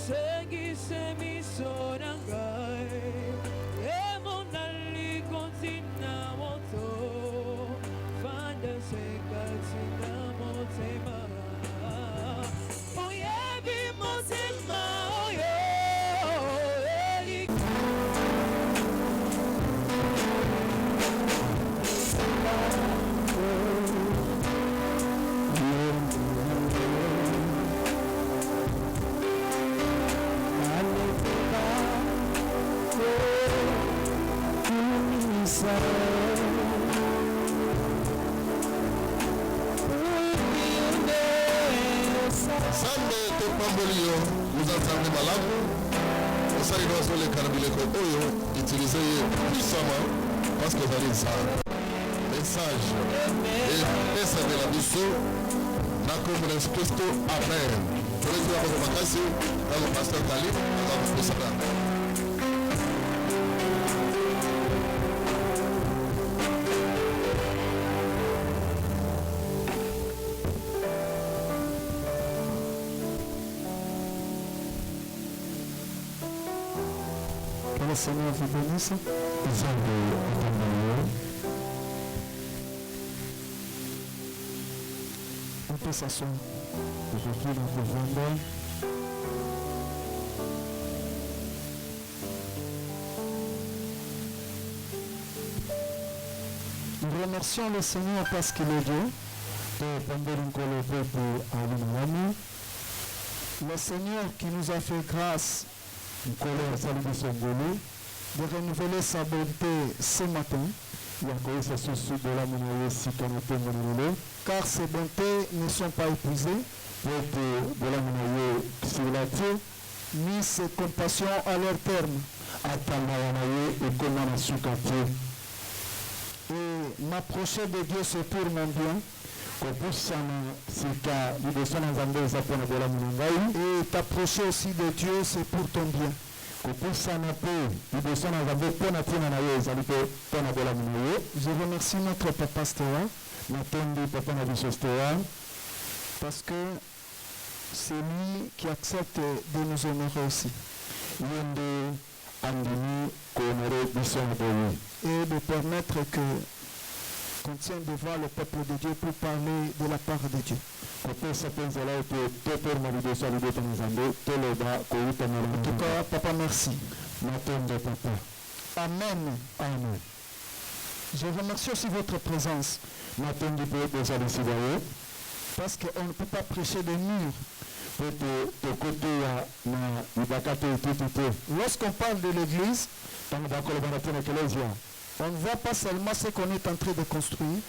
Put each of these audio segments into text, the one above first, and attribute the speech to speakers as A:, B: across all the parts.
A: Segise miso nangai, emonali kontina moto, fanda sekatina motema, oyebi motema oyo, eli.
B: Sambe topambolio uzanzambe malamu osali doso le karabileko oyo utilisez puissamment parce que vous allez ça message et ça de la biso na comme Christo amen pour les jours de vacances dans le pasteur Talib dans le Seigneur.
C: Que le Seigneur vous bénisse. On peut s'asseoir. Nous remercions le Seigneur parce qu'il est Dieu. Le Seigneur qui nous a fait grâce de renouveler sa bonté ce matin, car ses bontés ne sont pas épuisées, ni ses compassions à leur terme. Et m'approcher de Dieu, c'est pour mon bien. Et t'approcher aussi de Dieu, c'est pour ton bien. Je remercie notre papa Stéa parce que c'est lui qui accepte de nous honorer aussi et de permettre que qu'on tienne devant le peuple de Dieu pour parler de la part de Dieu. En tout cas, papa, merci. Amen. Amen. Je remercie aussi votre présence. Parce qu'on ne peut pas prêcher des murs. Lorsqu'on parle de l'église, on ne voit pas seulement ce qu'on est en train de construire,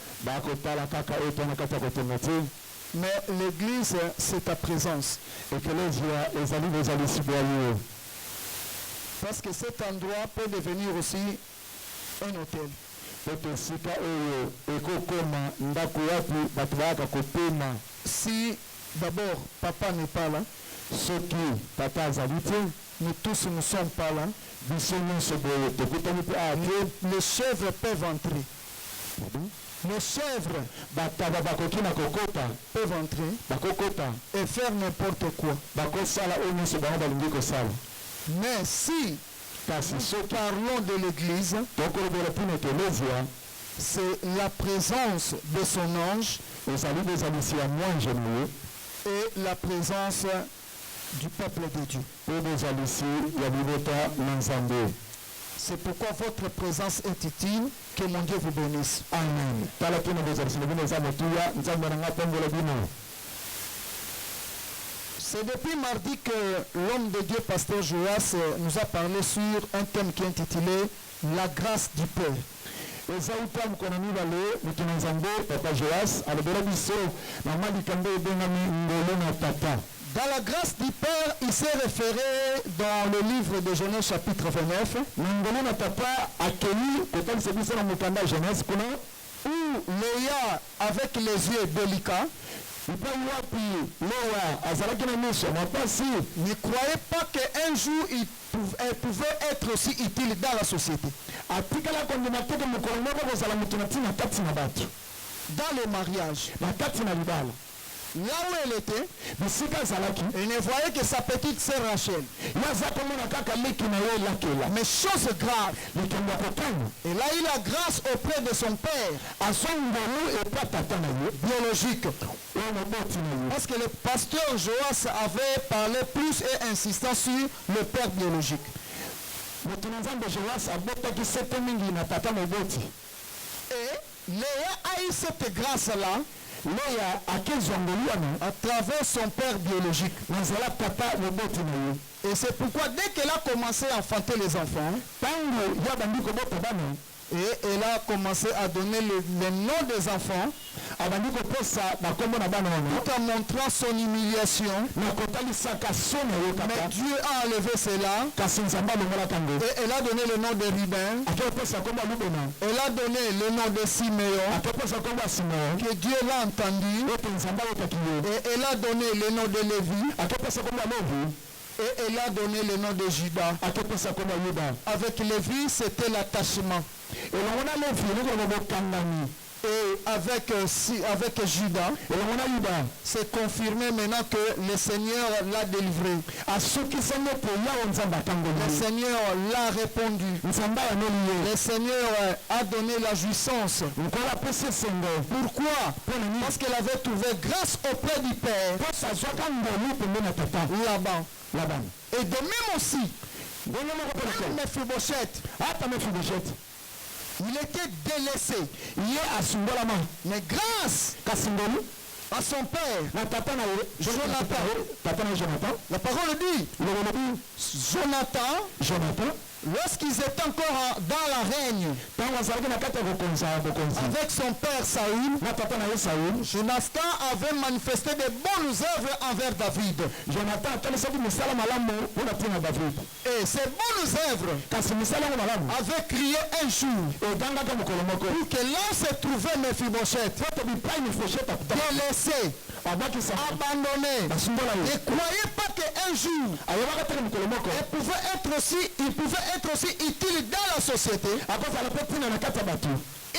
C: mais l'église, c'est ta présence. Parce que cet endroit peut devenir aussi un hôtel. Si d'abord papa n'est pas là, nous tous ne sommes pas là, les chèvres peuvent entrer. Les chèvres peuvent entrer et faire n'importe quoi. Mais si nous parlons de l'église, c'est la présence de son ange et la présence du peuple de Dieu. C'est pourquoi votre présence est utile. Que mon Dieu vous bénisse. Amen. C'est depuis mardi que l'homme de Dieu, pasteur Joas, nous a parlé sur un thème qui est intitulé La grâce du Père. Dans la grâce du Père, il s'est référé dans le livre de Genèse chapitre 29, où Léa, avec les yeux délicats, ne croyait pas qu'un jour elle pouvait être aussi utile dans la société. Dans le mariage. là où elle était, il ne voyait que sa petite sœur Rachel. Mais chose grave, il a eu la grâce auprès de son père biologique. Parce que le pasteur Joas avait parlé plus et insistant sur le père biologique. Et Léa a eu cette grâce-là à travers son père biologique. Et c'est pourquoi dès qu'elle a commencé à enfanter les enfants, et elle a commencé à donner les noms des enfants, tout en montrant son humiliation. Mais Dieu a enlevé cela. Et elle a donné le nom de Ruben. Elle a donné le nom de Siméon. Que Dieu l'a entendu. Et elle a donné le nom de Lévi. Et elle a donné le nom de Judas. Avec Lévi, c'était l'attachement. Et avec Judas, c'est confirmé maintenant que le Seigneur l'a délivré. Le Seigneur l'a répondu. Le Seigneur a donné la jouissance. Pourquoi? Parce qu'elle avait trouvé grâce auprès du Père. Là-bas. Et de même aussi, Mephibosheth, il était délaissé. Mais grâce à son père, Jonathan, la parole dit, Jonathan, lorsqu'ils étaient encore dans la règne, avec son père Saül, Jonathan avait manifesté de bonnes œuvres envers David. Et ces bonnes œuvres avaient crié un jour pour que là se trouvait Mephibosheth, délaissé, abandonné. Ne croyez pas qu'un jour il pouvait être aussi utile dans la société.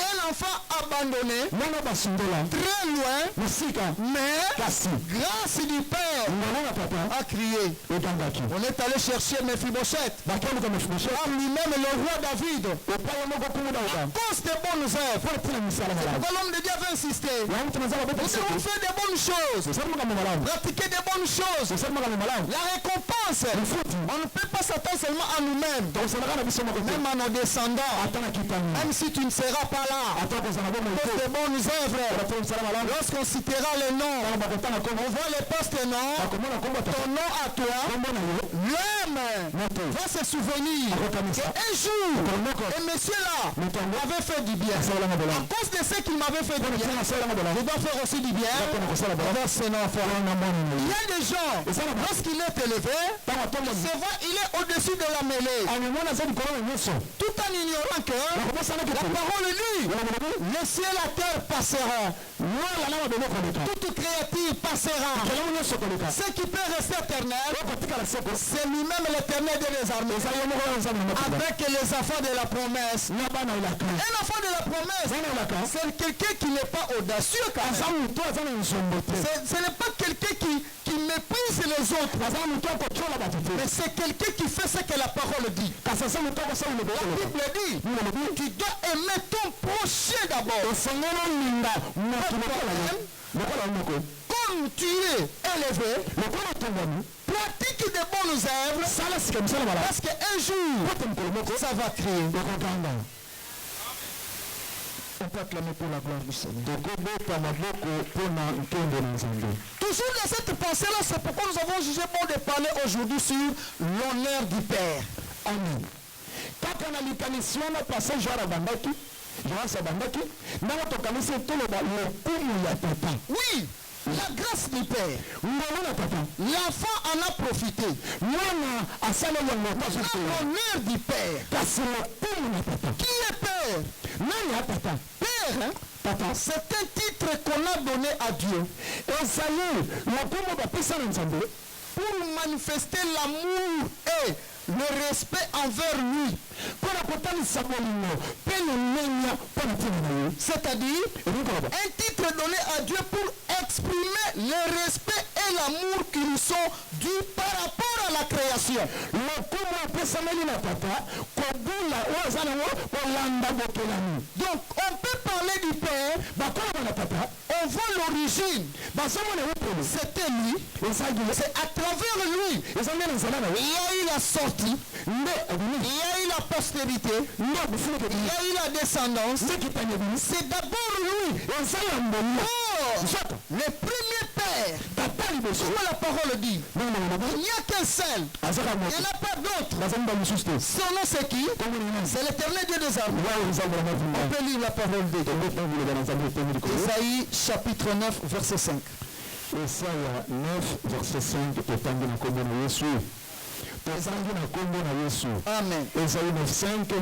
C: Un enfant abandonné, très loin, mais grâce du Père a crié. On est allé chercher Mephibosheth, lui-même le roi David, à cause des bonnes œuvres. L'homme de Dieu avait insisté. Nous devons faire des bonnes choses, pratiquer des bonnes choses. La récompense, on ne peut pas s'attendre seulement à nous-mêmes, même à nos descendants. Même si tu ne seras pas là, des bonnes œuvres, lorsqu'on citera les noms, on voit les postes noms, ton nom à toi, l'homme va se souvenir qu'un jour, et monsieur là m'avait fait du bien. À cause de ce qu'il m'avait fait du bien, je dois faire aussi du bien. Il y a des gens, lorsqu'il est élevé, c'est vrai, il est au-dessus de la mêlée, tout en ignorant que la parole dit, le ciel et la terre passeront, toute créature passera. Ce qui peut rester éternel, c'est lui-même l'éternel des armées, avec les enfants de la promesse. Un enfant de la promesse, c'est quelqu'un qui n'est pas audacieux. Ce n'est pas quelqu'un qui méprise les autres, mais c'est quelqu'un qui fait ce que la parole dit. La Bible dit, tu dois aimer ton prochain d'abord. Comme tu es élevé, pratique des bonnes œuvres, parce qu'un jour, ça va crier. On peut acclamer pour la gloire du Seigneur. Toujours dans cette pensée-là, c'est pourquoi nous avons jugé bon de parler aujourd'hui sur l'honneur du Père. Amen. Oui, la grâce du Père. L'enfant en a profité. L'honneur du Père. Qui est Père? Père, c'est un titre qu'on a donné à Dieu. Pour manifester l'amour et le respect envers lui. C'est-à-dire un titre donné à Dieu pour exprimer le respect et l'amour qui nous sont dus par rapport à la création. Donc on peut parler du Père, on voit l'origine. C'était lui, c'est à travers lui. Il y a eu la sortie, il y a eu la postérité, il y a eu la descendance. C'est d'abord lui. Le premier Père, comme la parole dit, il n'y a qu'un seul, il n'y en a pas d'autre. Son nom c'est qui? C'est l'Éternel Dieu des armes. On peut lire la parole de Dieu. Isaïe chapitre 9 verset 5.
D: Isaya 9 verset 5 totangi na kombo na Yesu. Totangi na kombo na Yesu.
C: Amen.
D: Isaïe 9 5.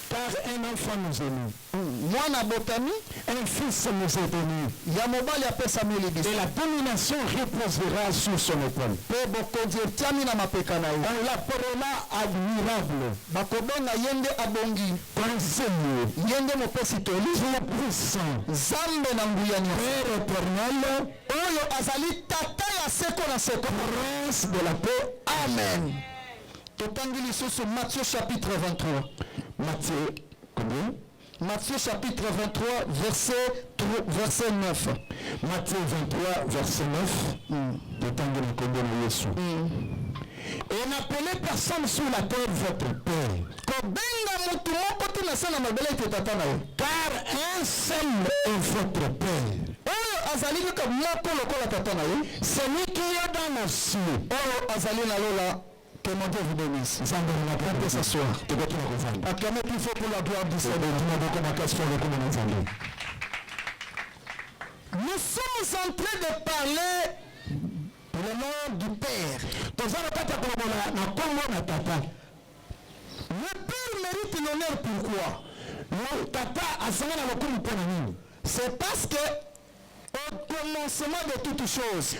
D: Car un enfant nous est né.
C: Mwana botami,
D: un fils nous est donné.
C: Yamobali apesa milibis.
D: Et la domination reposera sur son épaule.
C: Pebo konzertiami na mapekana.
D: On l'appellera admirable.
C: Bakobonga yende abongi.
D: Conseiller.
C: Yende mopesi toli.
D: Dieu puissant.
C: Zambe na nguyani.
D: Père éternel.
C: Oyo azali tata ya seko na seko.
D: Prince de la paix.
C: Amen. Totangi lisusu Matthieu chapitre 23.
D: Matthieu, combien?
C: Matthieu chapitre 23, verset 9.
D: Matthieu 23, verset 9. Et n'appelez personne sur la terre votre Père. Car un seul est votre Père. Celui qui est dans nos cieux.
C: Que mon Dieu vous bénisse.
D: Nous allons s'asseoir.
C: Acclamez plus fort pour la gloire du Seigneur. Nous sommes en train de parler pour le nom du Père. Le Père mérite l'honneur pourquoi? C'est parce que au commencement de toutes choses,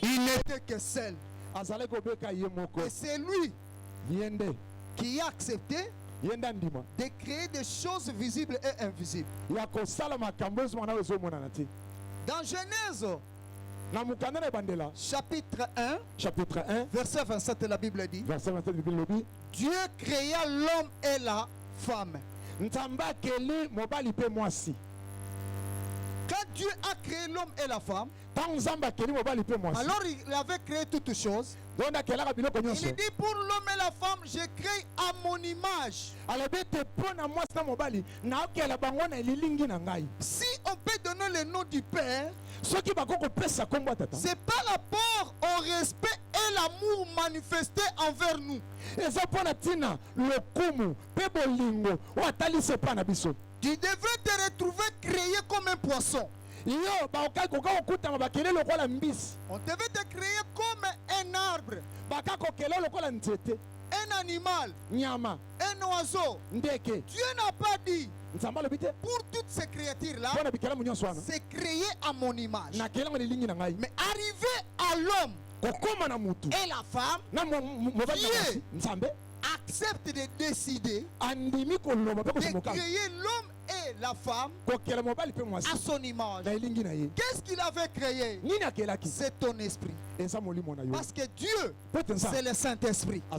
C: il n'était que seul. Et c'est lui qui a accepté de créer des choses visibles et invisibles. Dans Genèse, chapitre 1, verset 27, la Bible dit, Dieu créa l'homme et la femme. Quand Dieu a créé l'homme et la femme, alors il avait créé toutes choses. Il dit pour l'homme et la femme, j'ai créé à mon image. Si on peut donner le nom du Père, c'est par rapport au respect et l'amour manifesté envers nous. Tu devrais te retrouver créé comme un poisson. On devait te créer comme un arbre, un animal, un oiseau. Dieu n'a pas dit pour toutes ces créatures-là, c'est créé à mon image. Mais arrivé à l'homme et la femme, Dieu accepte de décider de créer l'homme et la femme à son image. Qu'est-ce qu'il avait créé? C'est ton esprit. Parce que Dieu, c'est le Saint-Esprit. Quand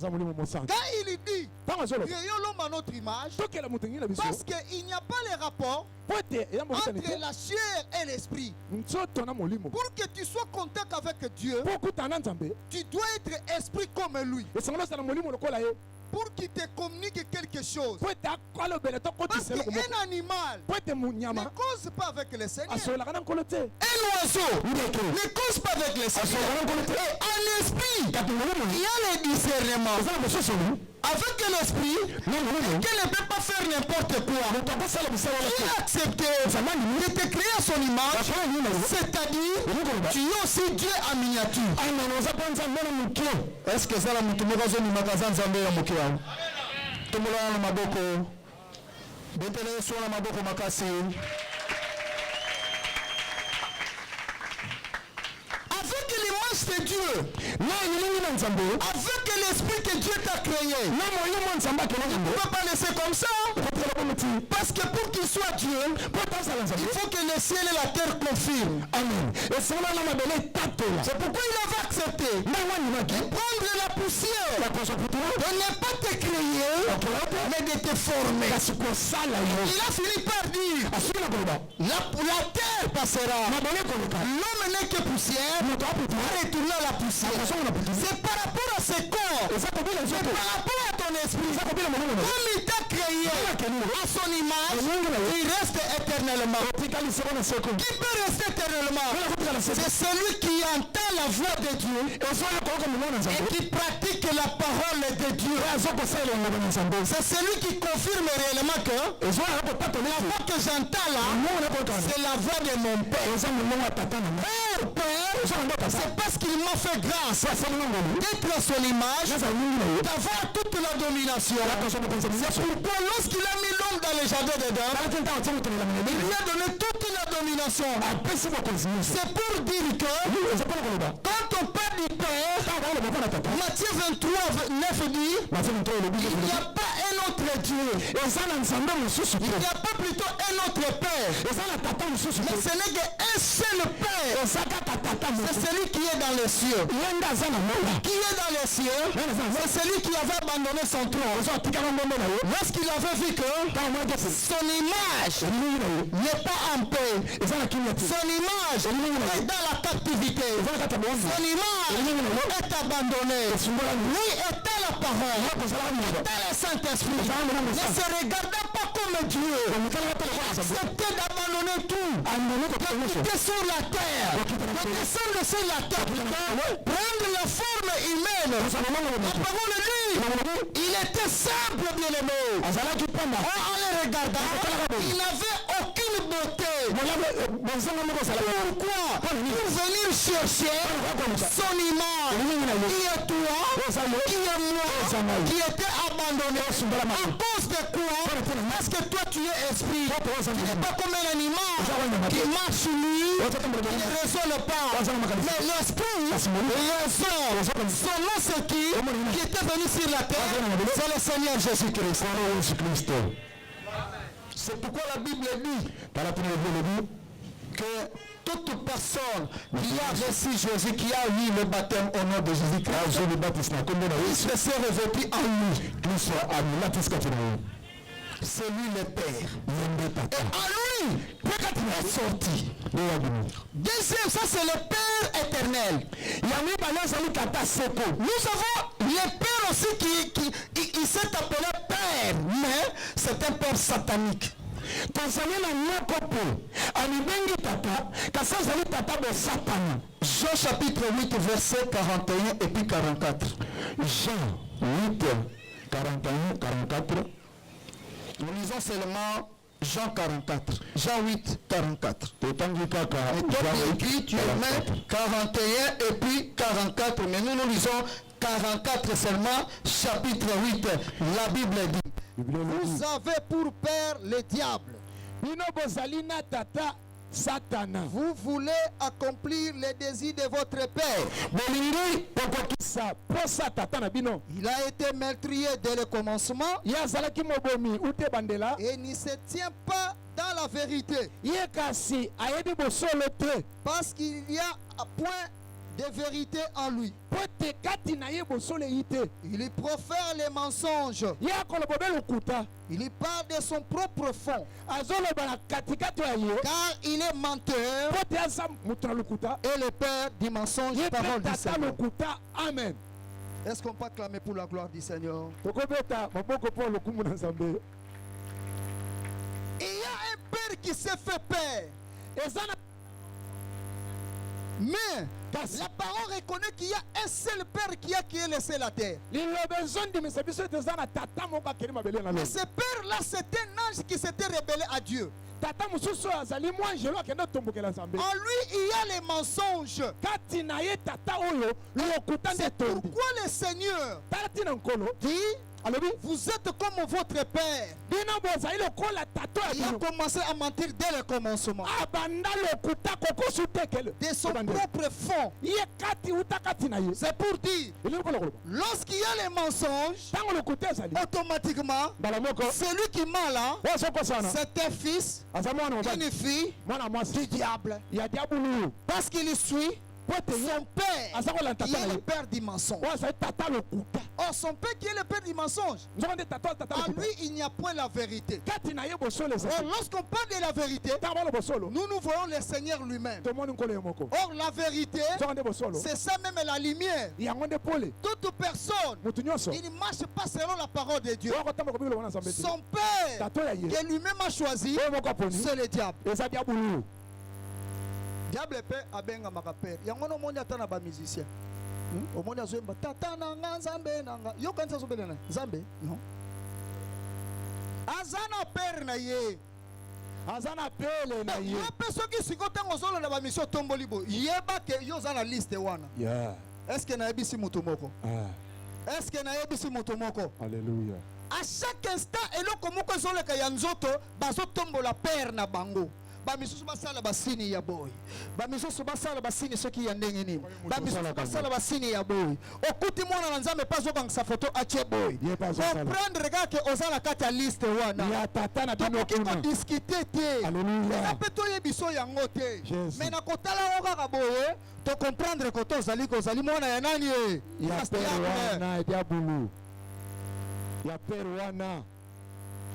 C: il dit créons l'homme à notre image, parce qu'il n'y a pas le rapport entre la chair et l'esprit. Pour que tu sois en contact avec Dieu, tu dois être esprit comme lui. Pour qu'il te communique quelque chose. Parce qu'un animal ne cause pas avec le Seigneur. Un oiseau ne cause pas avec le Seigneur. Un esprit, il y a le discernement. Avec l'esprit, il ne peut pas faire n'importe quoi. Il a accepté de te créer à son image, c'est-à-dire tu es aussi Dieu en miniature. Est-ce que ça la mutumikazo ni makazanza mbele ya mke wangu? Tumulana na maboko. Betele sio na maboko makasi. Avec l'image de Dieu, avec l'esprit que Dieu t'a créé, tu ne peux pas laisser comme ça. Parce que pour qu'il soit Dieu, il faut que le ciel et la terre confirment. Amen. C'est pourquoi il avait accepté de prendre la poussière, de ne pas te créer, mais de te former. Il a fini par dire, la terre passera. L'homme n'est que poussière, va retourner à la poussière. C'est par rapport à ce corps, c'est par rapport à ton esprit. Comme il t'a créé à son image, il reste éternellement. Qui peut rester éternellement? C'est celui qui entend la voix de Dieu et qui pratique la parole de Dieu. C'est celui qui confirme réellement que la voix que j'entends là, c'est la voix de mon Père. C'est parce qu'il m'a fait grâce d'être à son image, d'avoir toute la domination. C'est pourquoi lorsqu'il a mis l'homme dans le jardin d'Éden, il lui a donné toute la domination. C'est pour dire que quand on parle du Père, Matthieu 23, 9 dit, il n'y a pas un autre Dieu. Il n'y a pas plutôt un autre Père. Mais ce n'est qu'un seul Père. C'est celui qui est dans les cieux. Qui est dans les cieux, c'est celui qui avait abandonné son trône. Lorsqu'il avait vu que son image n'est pas en paix, son image est dans la captivité, son image est abandonnée. Lui était la parole, était le Saint-Esprit. Ne se regardant pas comme Dieu, acceptait d'abandonner tout, de quitter sur la terre, de descendre sur la terre, prendre la forme humaine. La parole dit, il était simple, bien-aimé. En le regardant, il n'avait aucune beauté. Pourquoi? Pour venir chercher son image. Qui est toi? Qui est moi? Qui était abandonné. À cause de quoi? Parce que toi tu es esprit. Tu n'es pas comme un animal qui marche lui, qui ne raisonne pas. Mais l'esprit raisonne. Son nom c'est qui était venu sur la terre? C'est le Seigneur Jésus-Christ. C'est pourquoi la Bible dit que toute personne qui a reçu Jésus, qui a eu le baptême au nom de Jésus-Christ, il se s'est revêtu en lui. C'est lui le Père. Et en lui, il est sorti. Deuxième, ça c'est le Père éternel. Nous avons le Père aussi qui s'est appelé Père, mais c'est un Père satanique. Jean chapitre 8 verset 41 et puis 44.
D: Jean 8, 41, 44.
C: Nous lisons seulement Jean 44. Jean 8, 44. Et toi écrit, tu mets 41 et puis 44. Mais nous lisons 44 seulement, chapitre 8. La Bible dit. Vous avez pour père le diable. Vous voulez accomplir les désirs de votre père. Il a été meurtrier dès le commencement et il ne se tient pas dans la vérité. Parce qu'il n'y a point de vérité en lui. Il profère les mensonges. Il parle de son propre fond. Car il est menteur et le père du mensonge. Parole du Seigneur. Amen. Est-ce qu'on peut acclamer pour la gloire du Seigneur? Il y a un père qui s'est fait père. Mais la parole reconnaît qu'il y a un seul Père qui a laissé la terre. Mais ce Père-là, c'est un ange qui s'était rebellé à Dieu. En lui, il y a les mensonges. C'est pourquoi le Seigneur dit Alors, vous êtes comme votre père. Il a commencé à mentir dès le commencement. De son propre fond. C'est pour dire, lorsqu'il y a les mensonges, automatiquement, celui qui ment là, c'est un fils, une fille du diable. Parce qu'il suit son père, qui est le père du mensonge. Or, son père qui est le père du mensonge, à lui, il n'y a point la vérité. Or, lorsqu'on parle de la vérité, nous voyons le Seigneur lui-même. Or, la vérité, c'est ça même la lumière. Toute personne, il ne marche pas selon la parole de Dieu. Son père, qui lui-même a choisi, c'est le diable. Diable père abenga maka père. Yango no moni atana ba musicien. O moni azoemba tata nanga nzambe nanga. Yo kanisa zobele na nzambe? Non. Azana père na ye. Azana pele na ye. Yo peso ki sikota ngozolo na ba mission tomboli bo. Yeba ke yo zana liste wana. Yeah. Est-ce que na ebisi mutu moko? Ah. Est-ce que na ebisi mutu moko? Alléluia. À chaque instant eloko moko zoleka ya nzoto bazo tombola père na bango. Bamisusu basala basini ya boy. Bamisusu basala basini soki ya ndenge nini. Bamisusu basala basini ya boy. Okuti mwana na nzambe pas okangisa photo ache boy. Comprendre ga ke ozala kati ya liste wana. Ya tata na bino kuna. Discuter te. Alléluia. Peto yebiso yango te. Mais na kotala oka ka boye, to comprendre ko to zali ko zali mwana ya nani e. Ya perwana ya bulu. Ya perwana.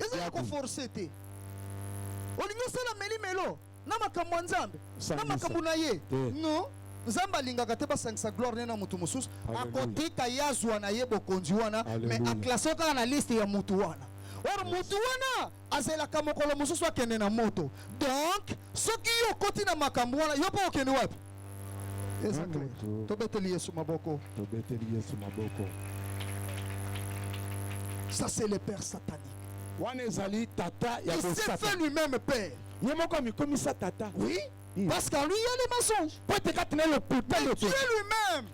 C: Eza ko forcer te. Olingo sala meli melo na makambo nzambe na makambo na ye non nzambe alingaka te basangisa gloire na mutu mosusu akotika yazwa na ye bokonzi wana mais aklase kaka na liste ya mutu wana. Or mutu wana azelaka mokolo mosusu akende na moto. Donc soki yo koti na makambo wana yo mpo okende wapi? Tobeteli Yesu maboko. Ça c'est le père satanique. Il s'est fait lui-même père. Oui. Parce qu'en lui, il y a les mensonges. Mais Dieu lui-même,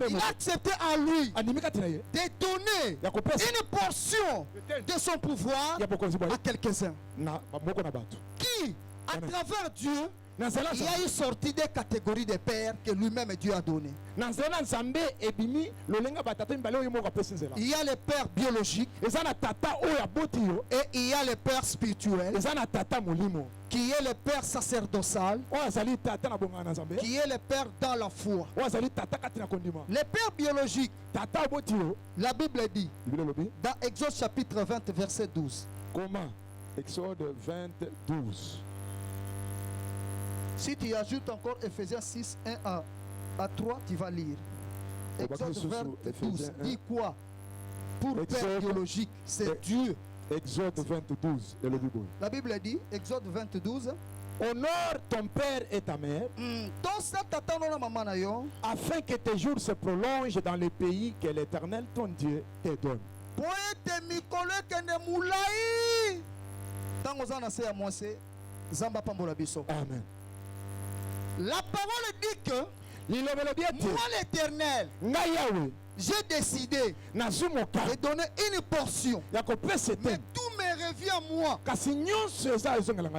C: il a accepté en lui de donner une portion de son pouvoir à quelques-uns. Qui, à travers Dieu, il y a une sortie des catégories de pères que lui-même Dieu a donné. Il y a les pères biologiques et il y a les pères spirituels qui est le père sacerdotal, qui est le père dans la foi. Les pères biologiques, la Bible dit dans Exode chapitre 20 verset 12.
D: Comment? Exode 20, 12.
C: Si tu ajoutes encore Ephésiens 6, 1 à 3, tu vas lire. Exode 20, 12 dit quoi? Pour père biologique, c'est Dieu.
D: Exode 22, et le Bible.
C: La Bible dit, Exode 22,
D: honore ton père et ta mère, afin que tes jours se prolongent dans le pays que l'Éternel ton Dieu te donne. Amen.
C: La parole dit que moi l'Éternel, j'ai décidé de donner une portion. Mais tout me revient à moi.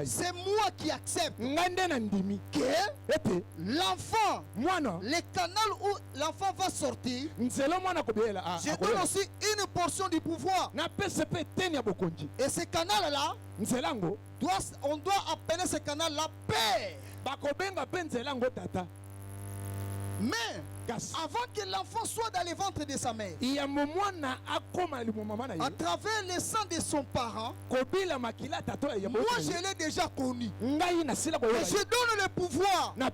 C: C'est moi qui accepte que l'enfant, le canal où l'enfant va sortir, je donne aussi une portion du pouvoir. Et ce canal-là, on doit appeler ce canal-là paix. Mais avant que l'enfant soit dans le ventre de sa mère, à travers le sang de son parent, moi je l'ai déjà connu. Et je donne le pouvoir à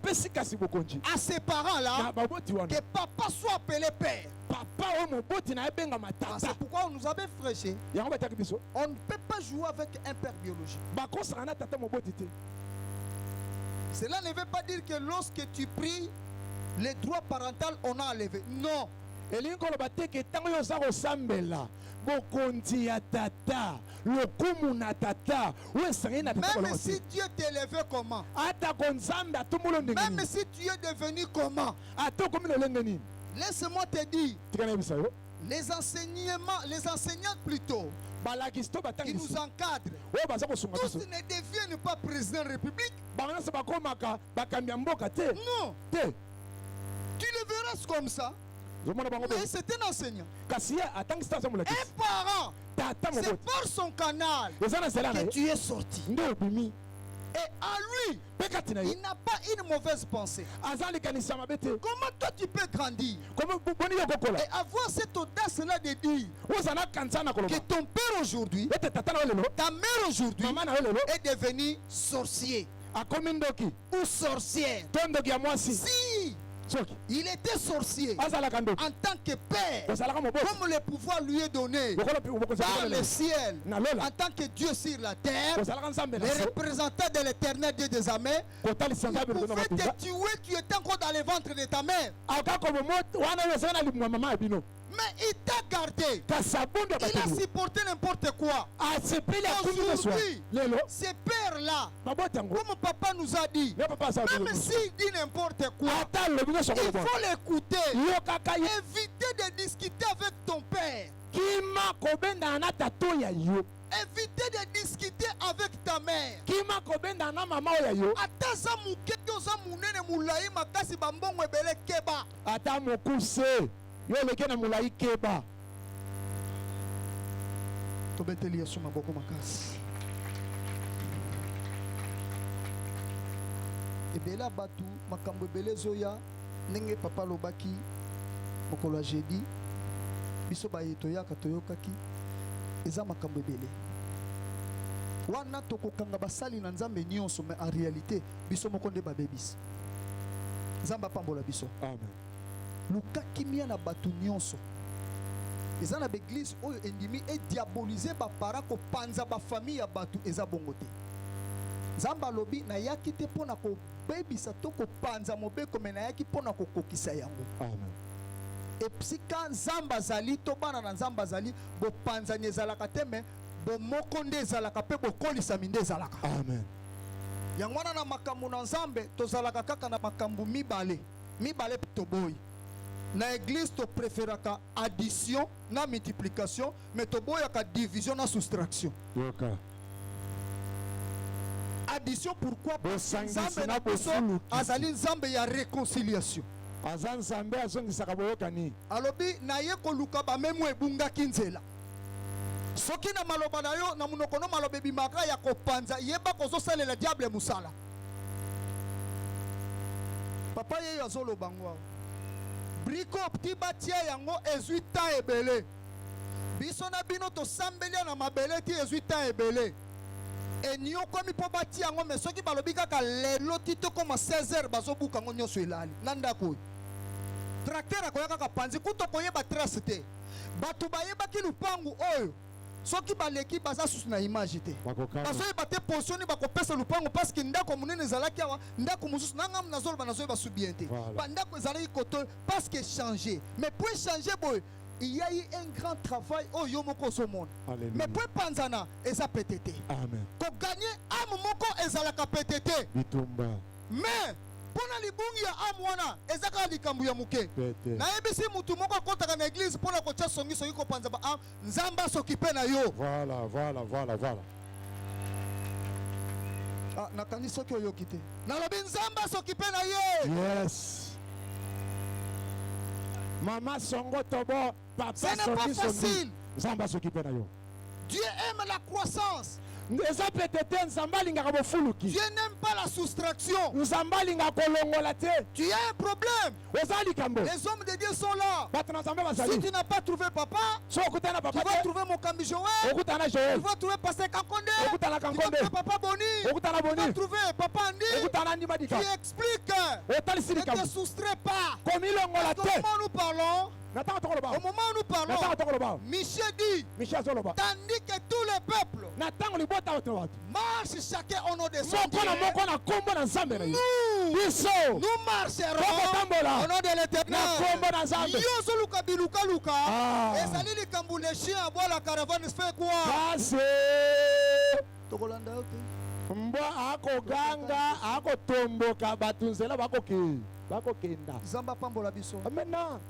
C: ces parents-là que papa soit appelé père. C'est pourquoi on nous avait fraîché. On ne peut pas jouer avec un père biologique. Cela ne veut pas dire que lorsque tu pries, les droits parentaux on a enlevé. Non. Même si Dieu t'est élevé comment? Même si tu es devenu comment? Laisse-moi te dire Les enseignants plutôt,
A: balakisi to
C: qui
A: batangisi
C: nous encadrent,
A: oyo baza kosunga
C: tous
A: biso
C: ne deviennent pas président de la République.
A: bango nyonso bakomaka bakambi ya mboka te
C: Non,
A: te
C: tu le verras comme ça.
A: ozomona bango
C: Mais c'est un enseignant.
A: kasi ye atangisi te aza
C: Un
A: molakisi
C: parent,
A: tata
C: c'est
A: moboti
C: par son canal
A: eza na nzela na
C: que
A: ye
C: tu es sorti.
A: nde obimi
C: Et à lui,
A: mpe kati na ye
C: il n'a pas une mauvaise pensée.
A: aza likanisi ya mabe te
C: Comment toi tu peux grandir
A: boni yo kokola
C: et avoir cette audace-là de dire
A: oza na kanisa na
C: que
A: koloba
C: ton père aujourd'hui,
A: ete tata na yo lelo
C: ta mère aujourd'hui
A: mama na yo lelo
C: est devenu sorcier
A: akomi ndoki
C: ou sorcière?
A: to ndoki ya mwasi
C: Si
A: soki
C: il était sorcier
A: azalaka ndoki
C: en tant que père,
A: ozalaka moboti
C: comme le pouvoir lui est donné
A: lokola
C: dans le ciel,
A: na lola
C: en tant que Dieu sur la terre,
A: ozalaka nzambe na
C: les
A: se
C: représentants de l'éternel Dieu des armées,
A: kotalisa
C: il
A: nzambe
C: pouvait
A: lokona matinga
C: te tuer, tu étais encore dans le ventre de ta mère.
A: akako momo wana oyo ezali na libumu ya mama ya bino
C: Mais il t'a gardé.
A: kasi abundu ya
C: Il a
A: bateli
C: supporté n'importe quoi.
A: asepeli akumbi nyonso
C: Aujourd'hui,
A: lelo
C: ces pères-là,
A: baboti yango
C: comme papa nous a dit,
A: ye papa asala
C: même s'il dit n'importe quoi,
A: ata alobi nyonso
C: il
A: koloba
C: faut l'écouter.
A: yo kaka ye
C: Évitez de discuter avec ton père.
A: kima kobendana na tata oyo ya yo
C: Évitez de discuter avec ta mère.
A: kima kobendana na mama oyo ya yo
C: Ata za muke oza munene mulai makasi bambongo ebele keba.
A: ata mokuse yo eleki na molai keba
C: Tobeteli Yesu maboko makasi. Ebele abatu makambo ebele zoya ndenge papa lobaki mokolo ya jeudi biso baye toyaka toyokaki eza makambo ebele wana tokokanga basali na nzambe nyonso mais en réalité biso moko nde babebisi nzambe apambola biso
A: amen
C: luka kimia na bato nyonso eza na baeglise oyo endimi ediabolize bapara kopanza bafamille ya bato eza bongo te nzambe alobi nayaki te mpo na kobebisa to kopanza mobeko me nayaki mpo na kokokisa yango
A: amen
C: esika nzambe azali to bana na nzambe azali bopanzani ezalaka te me bomoko nde ezalaka mpe bokolisami nde ezalaka
A: amen
C: yango wana na makambo na nzambe tozalaka kaka na makambo mibale mpe toboyi na église topréféraka addition na multiplication mais toboyaka division na soustraction
A: yoka
C: addition pourquoi
A: bosangisi
C: nzambe
A: na
C: na biso
A: bofuluki
C: azali nzambe ya réconciliation
A: aza nzambe azongisaka boyokani
C: alobi naye koluka bamemo ebungaki nzela soki na maloba na yo na monoko no maloba ebimaka ya kopanza yeba kozosalela diable mosala papa yeyo azoloba ngo awa briko ti batia yango ezwi ta ebele biso na bino tosambeli na mabele ti ezwi ta ebele eniokomi mpo batia yango me soki balobi kaka lelo ti tokoma 16h bazobuka yango nyonso elali na ndako oyo tracteur akoya kaka panzi kuta koyeba trace te bato bayebaki lupangu oyo soki baleki baza susu na image te bazoyeba te position ni bakopesa lupangu parce que ndako monene ezalaki awa ndako mosusu nanga nazoloba nazoyeba su bien te bandako ezalaki koto parce que changer mais pour changer boye il y a eu un grand travail oyo moko ozomona mais pour panzana eza pete te koganye ame moko ezalaka pete te mais mpona libungi ya ame wana eza kaka likambo ya moke nayebisi mutu moko akotaka na eglize mpona kotya songi soki kopanza baame nzambe asokipe na yo nakanisi soki oyoki te nalobi nzambe asokipe na ye
A: yes mama songo tobo papa
C: songi
A: nzambe asokipe na yo
C: Dieu aime la croissance.
A: eza pete te nzambe alingaka bofuluki
C: Dieu n'aime pas la soustraction.
A: nzambe alingaka kolongola te
C: Tu as un problème.
A: oza likambo
C: Les hommes de Dieu sont là.
A: bato na nzambe
C: Si
A: bazali
C: tu n'as pas trouvé papa,
A: so okutana na
C: tu
A: papa
C: vas
A: te
C: trouver Mokambi Joël.
A: okutana na
C: Tu
A: joel
C: vas trouver Pasteur Kankonde.
A: okutana na
C: Tu vas
A: kankonde
C: trouver Papa Boni.
A: okutana
C: Tu vas
A: boni
C: trouver Papa Andi.
A: okutana ndima
C: Tu
A: dika
C: expliques.
A: otalisi
C: Ne
A: likambo
C: te soustrais pas.
A: komilongola
C: Au
A: te
C: moment où nous parlons,
A: nataka tokoloba
C: au moment où nous parlons,
A: nataka tokoloba
C: Michel dit,
A: michel azoloba
C: tandis que tous les peuples
A: na ntango libota oto bato
C: marchent chacun au nom de son
A: moko na
C: Dieu,
A: moko na kombo na nzambe na ye
C: nous,
A: biso
C: nous marcherons
A: tokotambola
C: au nom de
A: na
C: l'éternel.
A: kombo na nzambe
C: Yozo luka biluka luka.
A: Ah.
C: Ezali likambo les chiens à boire la caravane fait quoi?
A: kasi
C: Tokolanda yo te.
A: mbwa akoganga akotomboka bato nzela bakokenda
C: Zamba pambola biso.
A: amena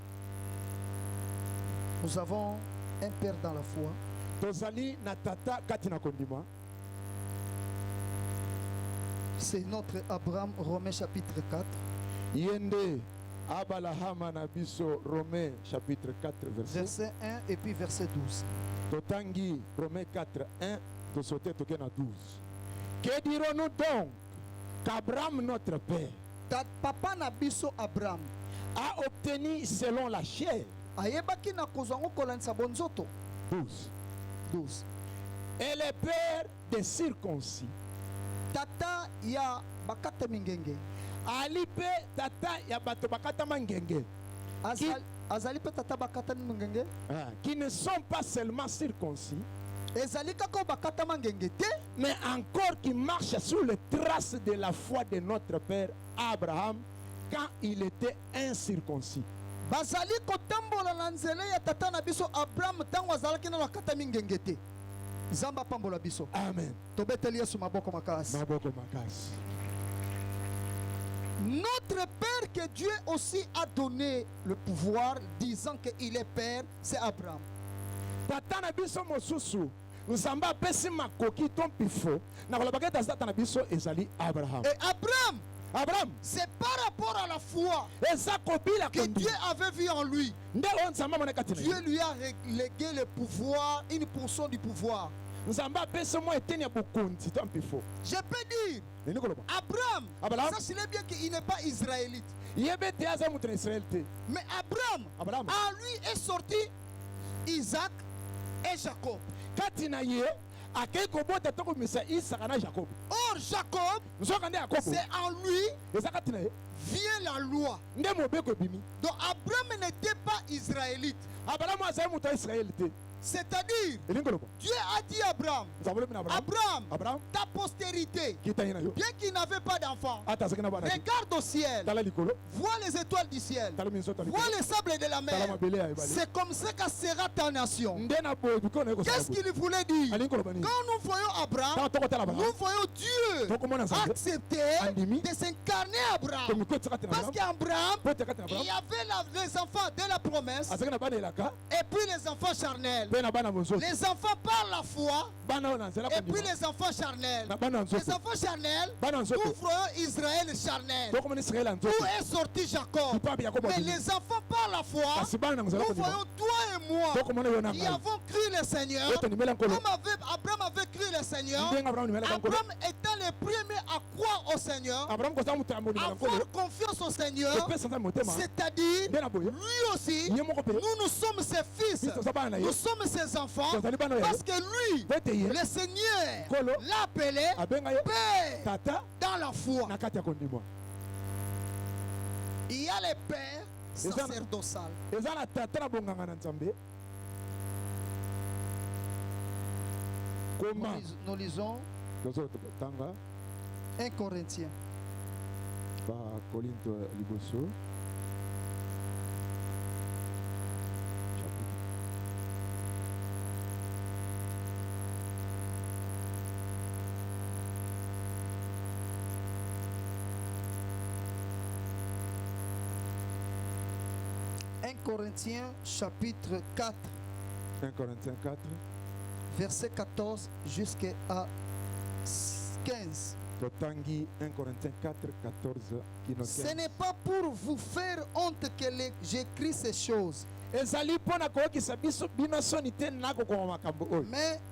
C: Nous avons un père dans la foi.
A: tozali na tata kati na kondima.
C: C'est notre Abraham, Romains chapitre 4.
A: Yende abalahama na biso Romains chapitre 4
C: Verset 1 et puis verset 12.
A: Totangi Romains 4 1 to sauter toke na 12. Que dirons-nous donc qu'Abraham notre père
C: Papa na biso Abraham
A: a obtenu selon la chair?
C: ayebaki na kozwango kolandisa bonzoto. 12.
A: Et le père des circoncis
C: Tata ya bakata mingenge.
A: ali pe tata ya bato bakata mangenge
C: Azali pe tata bakata mingenge.
A: qui ne sont pas seulement circoncis
C: Ezali kako bakata mangenge te,
A: mais encore qui marchent sur les traces de la foi de notre père Abraham quand il était incirconcis.
C: bazali kotambola na nzela ya tata na biso Abraham tango azalaki na bakata mingenge te. Zamba pambola biso.
A: Amen.
C: Tobeteli Yesu maboko makasi.
A: Maboko makasi.
C: Notre Père que Dieu aussi a donné le pouvoir, disant qu'il est Père, c'est Abraham.
A: Tata na biso mosusu nzamba apesi makoki to mpifo na kolobaka tata na biso ezali Abraham.
C: Et Abraham,
A: c'est
C: par rapport à la foi
A: que
C: Dieu avait vu en lui.
A: Dieu
C: lui a légué le pouvoir, une portion du pouvoir. Je peux dire, Abraham, sachez bien qu'il n'est pas israélite. Mais Abraham, en lui est sorti Isaac et Jacob. Or Jacob, c'est en lui vient la loi. Donc Abraham n'était pas israélite. C'est-à-dire, Dieu a dit à Abraham, ta postérité, bien qu'il n'avait pas d'enfant, regarde au ciel, vois les étoiles du ciel, vois les sables de la mer. C'est comme ça que sera ta nation. Qu'est-ce qu'il voulait dire? Quand nous voyons Abraham, nous voyons Dieu accepter de s'incarner Abraham. Parce qu'Abraham, il y avait les enfants de la promesse et puis les enfants charnels. Les enfants par la foi et puis les enfants charnels. Les enfants charnels, nous voyons Israël charnel. Où est sorti Jacob? Mais les enfants par la foi, nous voyons toi et moi qui avons cru le Seigneur. Comme Abraham avait cru le Seigneur, Abraham étant le premier à croire au Seigneur, avoir confiance au Seigneur, c'est-à-dire lui aussi, nous sommes ses fils, nous sommes ses enfants, parce que lui, le Seigneur l'a appelé Père dans la foi. Il y a les pères sacerdotales. Nous lisons 1 Corinthiens. 1 Corinthiens chapitre 4.
A: 1 Corinthiens 4.
C: Verset 14 jusqu'à 15.
A: 1 Corinthiens 4, 14, 15.
C: Ce n'est pas pour vous faire honte que j'écris ces choses. Mais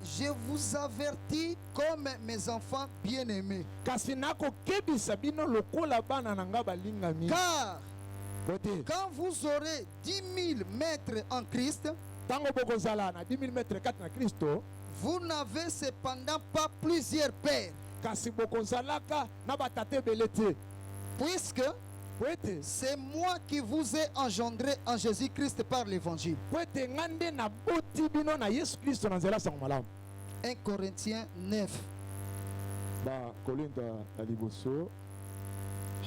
C: je vous avertis comme mes enfants bien-aimés. Car quand vous aurez 10 000 mètres en Christ, vous n'avez cependant pas plusieurs pères. Puisque c'est moi qui vous ai engendré en Jésus-Christ par l'évangile. 1 Corinthiens 9.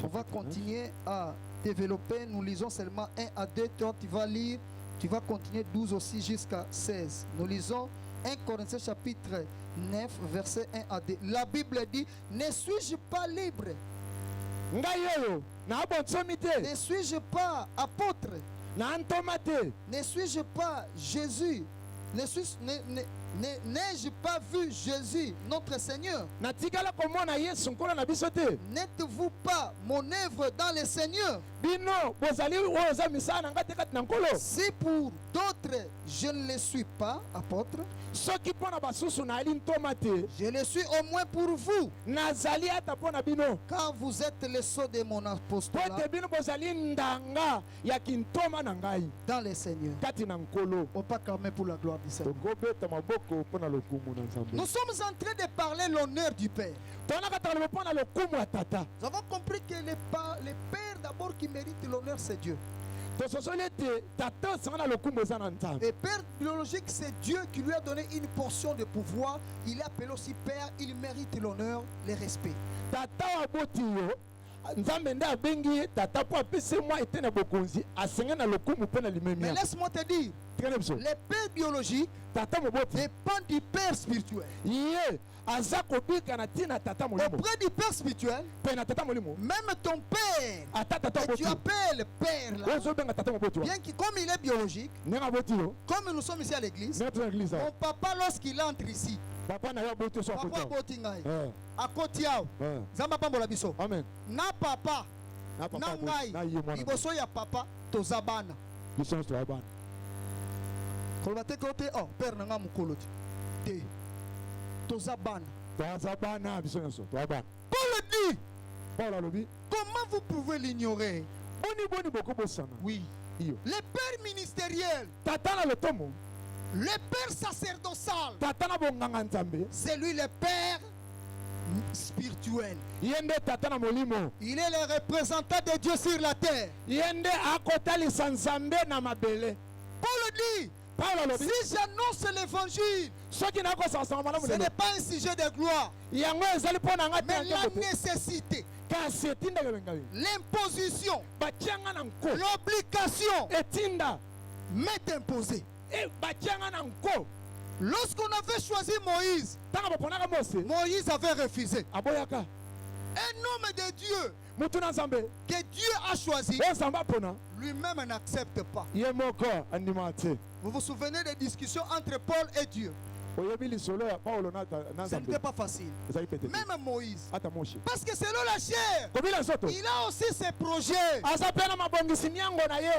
C: On va continuer à développer. Nous lisons seulement 1 à 2. Toi, tu vas lire. Tu vas continuer 12 aussi jusqu'à 16. Nous lisons 1 Corinthiens chapitre 9, verset 1 à 2. La Bible dit, ne suis-je pas libre? Ne suis-je pas apôtre?
A: na ntoma te.
C: Ne suis-je pas Jésus? N'ai-je pas vu Jésus, notre Seigneur?
A: Natikala komona Yesu nkolo na biso te.
C: N'êtes-vous pas mon œuvre dans le Seigneur?
A: Bino bozali oza misala nga te kati na nkolo.
C: Si pour d'autres je ne le suis pas, apôtre,
A: Soki mpona basusu na ali ntoma te.
C: je le suis au moins pour vous,
A: Nazali ata mpona bino.
C: car vous êtes le sceau de mon
A: Po
C: apostolat
A: ete bino bozali ndanga ya kintoma na ngai
C: dans le Seigneur.
A: kati na nkolo.
C: On pas clamé pour la gloire du Seigneur.
A: Tokobeta maboko mpona lokumu na Nzambe.
C: Nous sommes en train de parler l'honneur du Père.
A: Tonaka tala mpona lokumu ya tata.
C: Nous avons compris que le Père d'abord qui mérite l'honneur, c'est Dieu.
A: Tososoli ete tata osanga na lokumu eza na Nzambe.
C: Et Père biologique, c'est Dieu qui lui a donné une portion de pouvoir. Il est appelé aussi Père, il mérite l'honneur, le respect.
A: Tata waboti yo Nzambe nde abengi ye tata po apesi mwa ete na bokonzi asenge na lokumu mpe na limemi
C: Mais
A: ya.
C: laisse-moi te dire,
A: Tikana biso.
C: le Père biologique
A: Tata moboti
C: dépend du Père spirituel.
A: ye aza kobika na ntina tata molimo
C: Auprès du Père spirituel,
A: mpe na tata molimo
C: même ton Père,
A: ata tata
C: que
A: moboti
C: tu appelles Père là,
A: ozobenga tata moboti wa
C: bien que comme il est biologique,
A: ndenge aboti yo
C: comme nous sommes ici à l'église,
A: ndenge toza na eglise
C: mon
A: awa
C: papa lorsqu'il entre ici,
A: papa na yo aboti yo so akoti
C: papa
A: awa.
C: aboti ngai,
A: Eh,
C: akoti awa,
A: eh.
C: Nzambe apambola biso.
A: Amen.
C: Na papa,
A: Na papa
C: na
A: aboti,
C: ngai,
A: na ye mwana
C: liboso ya papa, toza bana.
A: biso nyonso toya bana.
C: Koloba te kote, oh, père na nga mokolo te. Te. Toza bana.
A: Toza bana biso nyonso toya bana.
C: Paul dit,
A: Paul alobi
C: comment vous pouvez l'ignorer?
A: boni boko bosana
C: Oui.
A: iyo
C: Le père ministériel,
A: tata na lotomo
C: le père sacerdotal,
A: tata na bonganga Nzambe
C: c'est lui le père spirituel.
A: ye nde tata na molimo
C: Il est le représentant de Dieu sur la terre.
A: ye nde akotalisa Nzambe na mabele.
C: Paul dit,
A: Paul alobi
C: si j'annonce l'évangile,
A: soki nakosasanga malamu
C: ce
A: lelo
C: n'est pas un sujet de gloire,
A: yango ezali mpo na ngai te
C: mais
A: ya
C: la
A: nkembo te.
C: nécessité,
A: kasi etinda kebengai
C: l'imposition,
A: batianga na nko
C: l'obligation
A: etinda
C: m'est imposée.
A: batianga na nko
C: Lorsqu'on avait choisi Moïse,
A: ntango baponaka Mose
C: Moïse avait refusé.
A: aboyaka
C: Un homme de Dieu
A: mutu na Nzambe
C: que Dieu a choisi,
A: oyo Nzambe apona
C: lui-même n'accepte pas.
A: ye moko andima te.
C: Vous vous souvenez des discussions entre Paul et Dieu?
A: oyebi lisolo ya Paulo na
C: Ce n'était
A: Nzambe
C: pas facile.
A: ezali pete te.
C: Même Moïse.
A: ata Moshe
C: Parce que selon la chair,
A: kobila nzoto
C: il a aussi ses projets.
A: aza mpe na mabongisi nyango na ye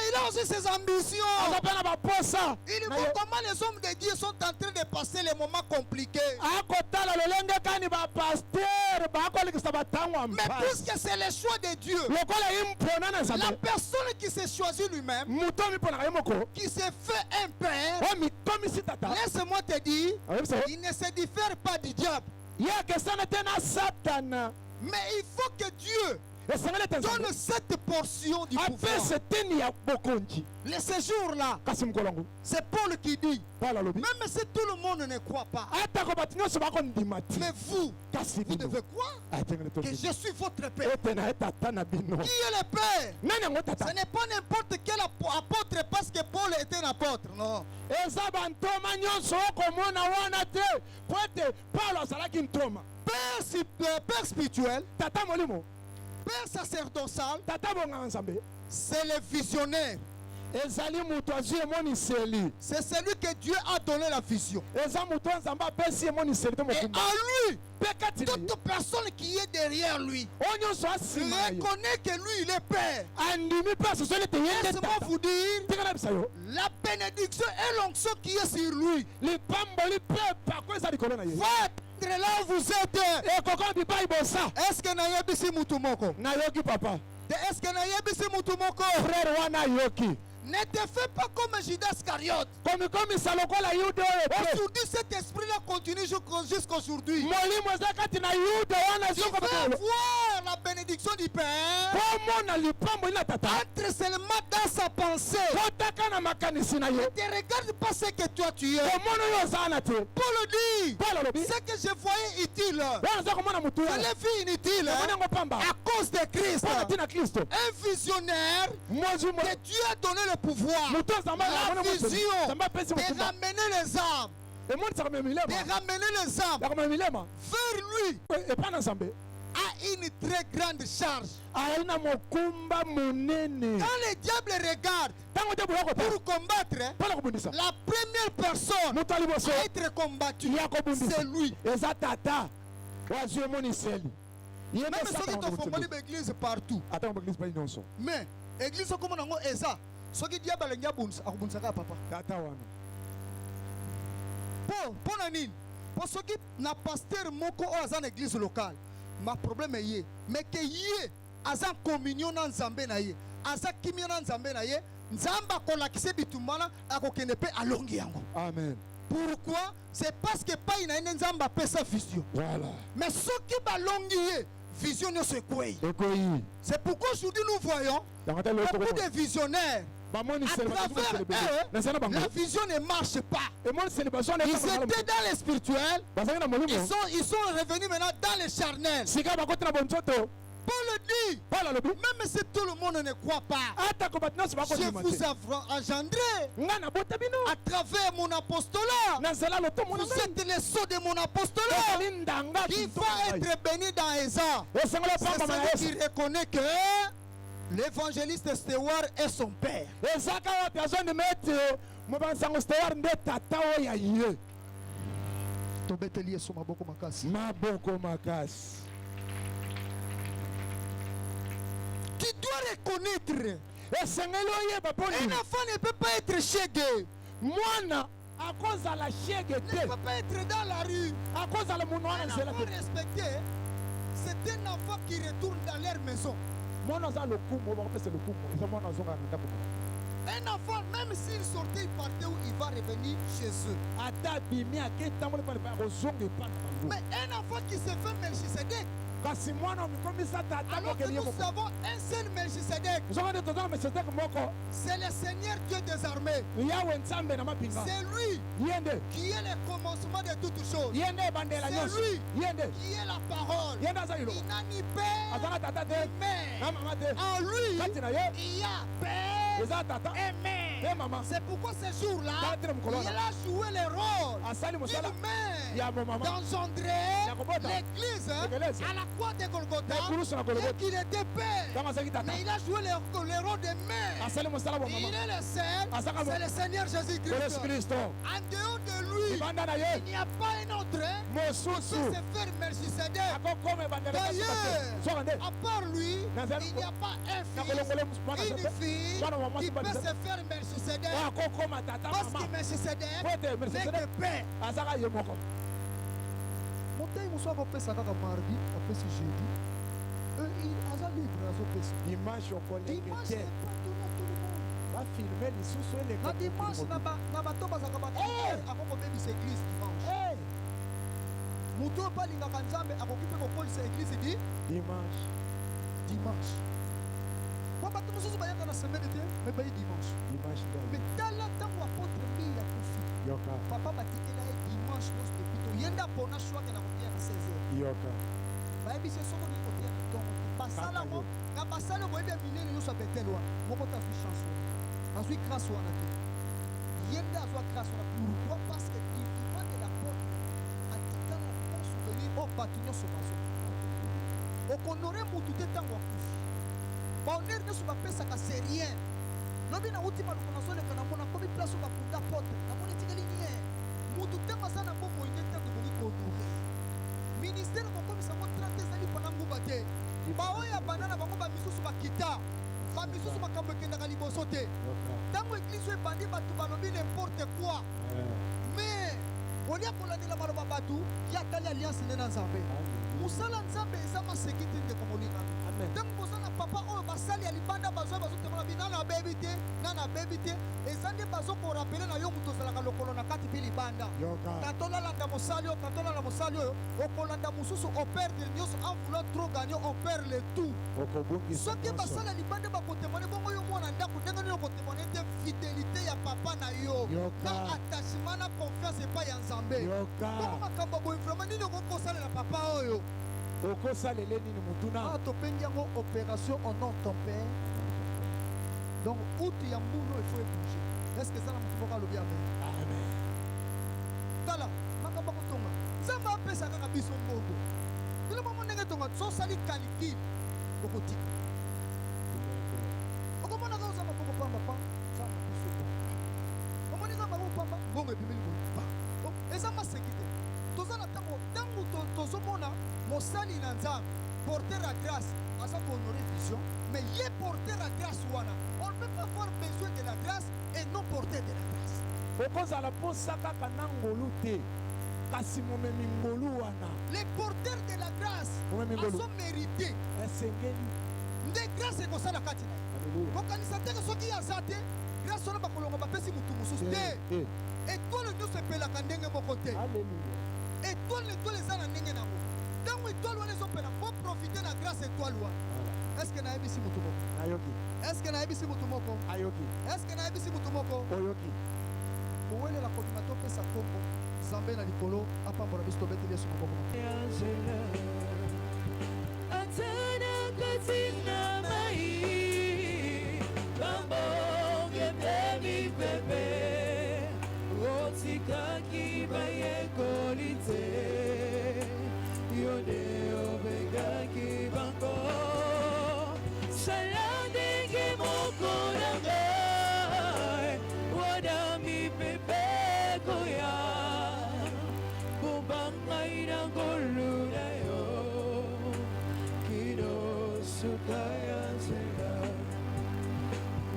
C: Il a aussi ses ambitions.
A: aza mpe na baposa
C: Il
A: na
C: voit
A: ye
C: comment les hommes de Dieu sont en train de passer les moments compliqués.
A: akotala lolenge kani bapaster bakolekisa batango ya
C: Mais
A: mpasi
C: puisque c'est le choix de Dieu,
A: lokola ye mpona na
C: la
A: Nzambe
C: personne qui s'est choisi lui-même,
A: moto miponaka ye moko
C: qui s'est fait un père,
A: oyo mitomisi tata
C: laisse-moi te dire,
A: oyebisa yo
C: il ne se diffère pas du diable.
A: ye akesana te na satana
C: Mais il faut que Dieu
A: esengeli ete Nzambe
C: donne cette portion du pouvoir.
A: apesa eteni ya bokonzi
C: Le séjour-là,
A: kasi mokolo yango
C: c'est Paul qui dit,
A: Paul alobi
C: même si tout le monde ne croit pas,
A: atako bato nyonso bakondima te
C: mais vous,
A: kasi
C: vous
A: bino
C: devez croire
A: atengeli
C: que
A: toki
C: je suis votre père.
A: ete na ye tata na bino
C: Qui est le père?
A: nani yango tata
C: Ce n'est pas n'importe quel apôtre parce que Paul était un apôtre, non.
A: eza bantoma nyonso okomona wana te po ete Paulo azalaki ntoma
C: Père spirituel,
A: tata molimo
C: père sacerdotal,
A: tata bonganga Nzambe
C: c'est le visionnaire.
A: ezali moto azwi emoniseli
C: C'est celui que Dieu a donné la vision.
A: eza moto oyo Nzambe apesi emoniseli te
C: Et
A: mokumba
C: en lui,
A: mpe kati na ye
C: toute personne qui est derrière lui
A: oyo nyonso asima na ye
C: reconnaît que lui, il est père.
A: andimi mpe asosoli ete ye nde
C: Laisse-moi
A: tata
C: vous dire,
A: tika na bisa yo
C: la bénédiction et l'onction qui est sur lui
A: lipamboli mpe pako eza likolo na ye
C: va être là où vous êtes.
A: ekoko bipai bosa
C: Est-ce que nayebisi mutu moko?
A: nayoki papa
C: Est-ce que nayebisi mutu moko?
A: frere wana ayoki
C: Ne te fais pas comme Judas Iscariote.
A: komikomisa lokola yuda oyo te
C: Aujourd'hui, cet esprit-là continue jusqu'aujourd'hui.
A: molimo eza kati na yuda wana
C: Tu vas
A: zokobetelo
C: voir la bénédiction du Père
A: komona lipamboli na tata
C: entre seulement dans sa pensée.
A: kotaka na makanisi na ye
C: Ne te regarde pas ce que toi tu es.
A: komona oyo oza wana te
C: Paul dit,
A: Paul alobi
C: ce que je voyais utile,
A: wana oza komona motu
C: je
A: wana
C: l'ai vu inutile
A: omoni yango pamba
C: à cause de Christ.
A: mpona ntina kristo
C: Un visionnaire
A: mwazwi
C: que Dieu a donné le pouvoir,
A: motu Nzambe
C: la vision
A: Nzambe apesi
C: de
A: motumba
C: ramener les âmes,
A: emonisaka me
C: de
A: milema
C: ramener les âmes
A: yakoma milema
C: vers lui.
A: epa na Nzambe
C: a une très grande charge.
A: aina mokumba munene.
C: Quand le diable regarde
A: Tango te bula kota.
C: pour combattre,
A: Pala kubundisa.
C: la première personne
A: Mutu aliboso.
C: à être combattue,
A: Ya kubundisa.
C: c'est lui.
A: Eza tata. Wazue moni seli. Yende
C: Même ceux
A: sata
C: qui
A: wangu
C: ont formé
A: mutulu.
C: l'église partout.
A: Ata l'église pa inonso.
C: Mais l'église comme on a ça, ceux qui diable alengi abundisa papa.
A: Tata wana.
C: Pour nani? Pour ceux qui na pasteur moko o azan église locale. Ma problème est yé. Mais que yé azan communion na nzambe na yé. Azan kimia na nzambe na yé. Nzamba kolakise bitumana akokende pe alongi yango.
A: Amen.
C: Pourquoi? C'est parce que pas ina ene nzamba pesa vision.
A: Voilà.
C: Mais ceux qui balongi yé, vision ne se quoi.
A: Ekoyi.
C: C'est pourquoi aujourd'hui nous voyons
A: Tangata le
C: beaucoup de visionnaires.
A: Bamoni
C: À
A: célébration
C: travers
A: célébration. Nasana
C: eux,
A: bango.
C: la vision ne marche pas.
A: Et mon célébration
C: Ils étaient dans les spirituels.
A: Basanga na molimo.
C: Ils sont revenus maintenant dans les charnels.
A: Sika bakota na bonzoto.
C: Paul dit,
A: Pala lobi.
C: même si tout le monde ne croit pas,
A: Ata ko batna se bakota.
C: je vous ai engendré
A: Ngana bota bino.
C: à travers mon apostolat.
A: Na zela loto mona.
C: Vous êtes les sceaux de mon apostolat
A: Lindanga
C: qui va être béni dans Esa.
A: Esangala
C: C'est
A: pamba na
C: celui
A: Yesu.
C: qui reconnaît que l'évangéliste Stewart est son père.
A: Ezaka wa personne de mettre mo bansango steward nde tata o ya ye.
C: Tobeteli Yesu maboko makasi.
A: Maboko makasi.
C: Tu dois reconnaître.
A: Esengeli oyeba poni.
C: Un enfant ne peut pas être chégué.
A: Mwana akozala shege
C: Ne
A: te.
C: peut pas être dans la rue.
A: Akozala munhu wana
C: Un
A: nzela
C: enfant
A: te.
C: respecté, c'est un enfant qui retourne dans leur maison.
A: Mwana aza lokumu bakopesa lokumu. Eza mwana azonga na ndako.
C: Un enfant, même s'il sortait, il partait où il va revenir chez eux.
A: Ata bimi aketamboli pale pa kozonga epa na bango.
C: Mais un enfant qui se fait Melchisedec,
A: Kasi mwana omikomisa tata
C: alors que
A: mokeli ye
C: nous
A: moko.
C: avons un seul Melchisedec,
A: Zonga nde tozala mesedek moko.
C: c'est le Seigneur Dieu des armées.
A: Yawe nzambe na mapinga.
C: C'est lui
A: Ye nde.
C: qui est le commencement de toutes choses.
A: Ye nde ebandela
C: C'est
A: nyonso.
C: lui.
A: Ye nde.
C: Qui est la parole.
A: Ye nde aza
C: Il
A: liloko.
C: n'a ni père
A: Azanga tata te.
C: ni mère.
A: Na mama te.
C: En lui,
A: Kati na ye.
C: il y a père
A: Eza tata.
C: et mère.
A: Te mama.
C: C'est pourquoi ce jour-là,
A: Tata mokolo
C: il
A: wana.
C: a joué le rôle
A: Asali mosala.
C: d'une mère
A: Ya mo mama.
C: d'engendrer
A: Yakobota.
C: l'église
A: L'église.
C: à la croix de Golgotha
A: Ekulusu na Golgotha.
C: et qu'il était père.
A: Kama azaki tata.
C: Mais il a joué le rôle de mère.
A: Asali mosala wa
C: Il
A: mama.
C: est le seul,
A: Asaka mo-
C: c'est le Seigneur
A: Yesu
C: Jésus-Christ.
A: Kristo.
C: En dehors de lui,
A: Ibanda na
C: il
A: ye.
C: n'y a pas un autre qui
A: Mosusu.
C: peut se faire Melchisedec.
A: Akokoma ebandela kasi
C: D'ailleurs,
A: te. Soka nde.
C: à part lui,
A: Nazali-
C: il n'y a pas un fils,
A: Nakolongole mwana
C: une
A: sete.
C: fille
A: Mwana wa mwasi
C: qui peut
A: bali
C: se
A: sete.
C: faire Melchisedec.
A: Akokoma tata
C: Parce que
A: mama.
C: Melchisedec
A: Pote
C: n'est
A: Melchisedec.
C: que père.
A: Azaka ye moko.
C: Motei mosu akopesa kaka mardi apesi jeudi aza libre azopesa
A: Dimanche okolenge
C: dimanche
A: te.
C: epatona tout le monde
A: Bafilme lisusu eleka.
C: na dimanche na bato bazalaka bato akokobebisa église dimanche
A: Eh,
C: moto oyo mpe alingaka nzambe akoki mpe kokolisa église
A: dimanche.
C: dimanche po bato mosusu bayaka na semaine te me bayi dimanche
A: Dimanche
C: me
A: nde.
C: tala ntango apotre mbi ya kofi
A: Yoka.
C: papa batikela ye dimanche nyonso epito ye nde apona shwake na kotia na 16 heures
A: Yoka.
C: bayebisi ye soko nini kotia na ntongo te basala ngo na basala boyebi ya minene nyonso ya betel wana moko te azwi chance wana azwi grâce wana te ye nde azwa grâce wana pourquoi parce que divan de la porte atikala bon souvenir oyo bato nyonso bazwa okonore mutu te ntango akufi bahonneur nyonso bapesaka c'est rien lobi nauti maluko nazoleka namona komi place oyo bakunda potre namona etikali nie mutu ntango aza na bomoi nde ntango ekoki kohonore ministère kokomisa ngo 30 ezali mpona nguba te baoyo abanda na bango bamisusu bakita bamisusu makambo ekendaka liboso te
A: Yoka.
C: ntango eglize oyo ebandi bato balobi n'importe quoi mais olia kolandela maloba bato ye atali alliance nde na nzambe mosala nzambe eza maseki te ndeko molingami
A: Amen.
C: ntango boza na papa oyo basali ya libanda bazwa bazotemona bi nana abebi te nana abebi te eza nde bazokorapele na yo moto ozalaka lokolo na kati mpe libanda
A: Yoka.
C: quand olanda mosali oyo quand olanda mosali oyo okolanda mosusu operdre nyonso en voulant trop gagner on perd le tout
A: Okobungisa.
C: soki basala libanda bakotemone bongo yo mwana ndako ndenge nini okotemone te fidélité ya papa na yo
A: Yoka.
C: na attachement na confiance epai ya nzambe bongo
A: Yoka.
C: makambo boye vraiment nini okoki kosalela papa oyo
A: Okosalele nini mutuna?
C: awa topengi yango opération au nom ton père donc outi ya mbulu il faut ebouge est ce que eza na motu moko alobi amen
A: Amen.
C: tala makambo akotonga nzambe apesa kaka biso mbongo calcule mon ndenge tonga so sali calcul okotika okomona ka uzama bongo pamba pa sama biso omoni za bango pamba bongo ebimeli ba eza masekite tozana tango tozomona mosali na nzambe porter à grâce aza honorer vision mais ye porter à grâce wana on ne peut pas avoir besoin de la grâce et non porter de la grâce
A: okozala mposa kaka na ngolu te kasi momemi ngolu wana
C: les porteurs de la grâce azo mérité
A: esengeli
C: nde grâce ekosala kati na ye kokanisa teke soki aza te grâce wana bakolonga bapesi motu mosusu te etwale nyonso epelaka ndenge moko te etwale eza na ndenge nango ntango etwale wana ezopela po profite na grâce etwale wana eske nayebisi motu moko
A: nayoki
C: eske nayebisi motu moko
A: ayoki
C: eske nayebisi motu moko
A: oyoki
C: kowelela kobima topesa kombo nzambe na likolo apambola biso tobeteli yesu maboko
E: atana katina mai bambonge bebi bebe otikaki bayekolite yode obengaki bango salandenge mokonanga wadami pepe koya bumbangai na goluna yo kino sukaya sera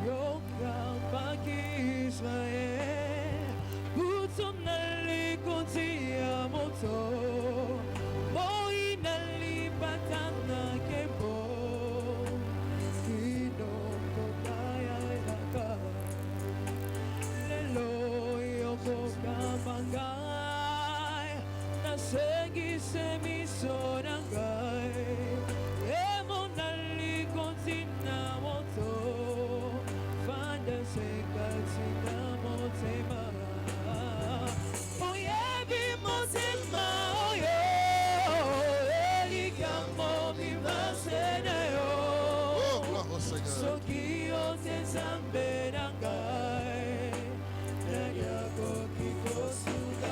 E: yokambaki Israel